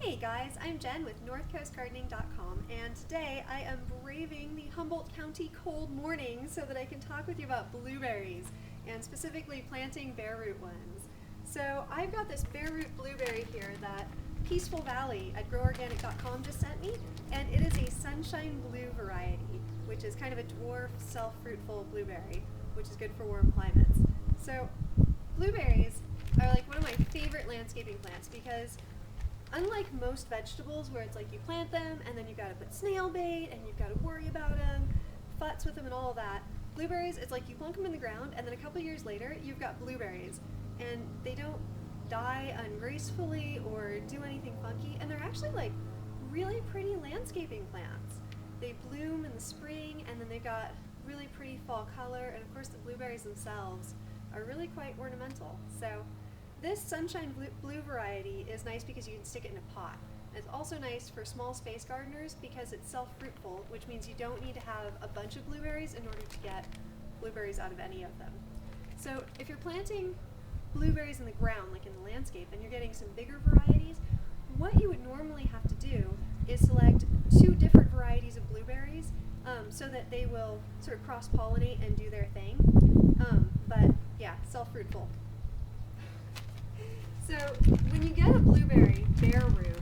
Hey guys, I'm Jen with NorthCoastGardening.com, and today I am braving the Humboldt County cold morning so that I can talk with you about blueberries, and specifically planting bare root ones. So I've got this bare root blueberry here that Peaceful Valley at GrowOrganic.com just sent me, and it is a sunshine blue variety, which is kind of a dwarf self-fruitful blueberry, which is good for warm climates. So blueberries are like one of my favorite landscaping plants because unlike most vegetables where it's like you plant them and then you've got to put snail bait and you've got to worry about them, futz with them and all of that, blueberries, it's like you plunk them in the ground and then a couple years later you've got blueberries and they don't die ungracefully or do anything funky, and they're actually like really pretty landscaping plants. They bloom in the spring and then they've got really pretty fall color, and of course the blueberries themselves are really quite ornamental. So this sunshine blue variety is nice because you can stick it in a pot. It's also nice for small space gardeners because it's self-fruitful, which means you don't need to have a bunch of blueberries in order to get blueberries out of any of them. So if you're planting blueberries in the ground, like in the landscape, and you're getting some bigger varieties, what you would normally have to do is select two different varieties of blueberries so that they will sort of cross-pollinate and do their thing. But yeah, self-fruitful. So when you get a blueberry bare root,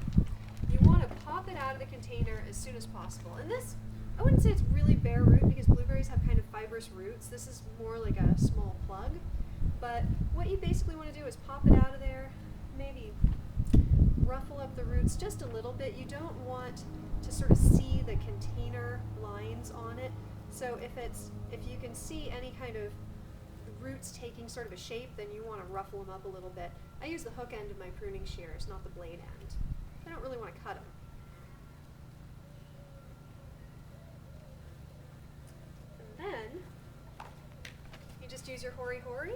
you want to pop it out of the container as soon as possible. And this, I wouldn't say it's really bare root because blueberries have kind of fibrous roots. This is more like a small plug. But what you basically want to do is pop it out of there, maybe ruffle up the roots just a little bit. You don't want to sort of see the container lines on it. So if you can see any kind of roots taking sort of a shape, then you want to ruffle them up a little bit. I use the hook end of my pruning shears, not the blade end. I don't really want to cut them. And then you just use your hori-hori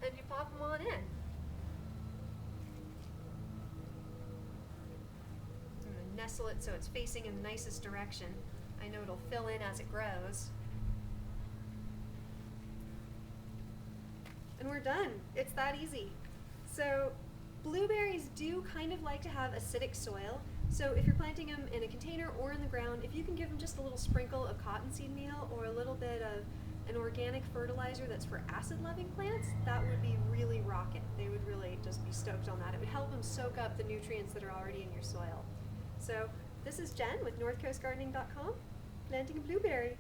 and you pop them on in. I'm going to nestle it so it's facing in the nicest direction. I know it'll fill in as it grows. And we're done. It's that easy. So blueberries do kind of like to have acidic soil. So if you're planting them in a container or in the ground, if you can give them just a little sprinkle of cottonseed meal or a little bit of an organic fertilizer that's for acid-loving plants, that would be really rockin'. They would really just be stoked on that. It would help them soak up the nutrients that are already in your soil. So this is Jen with NorthCoastGardening.com, planting a blueberry.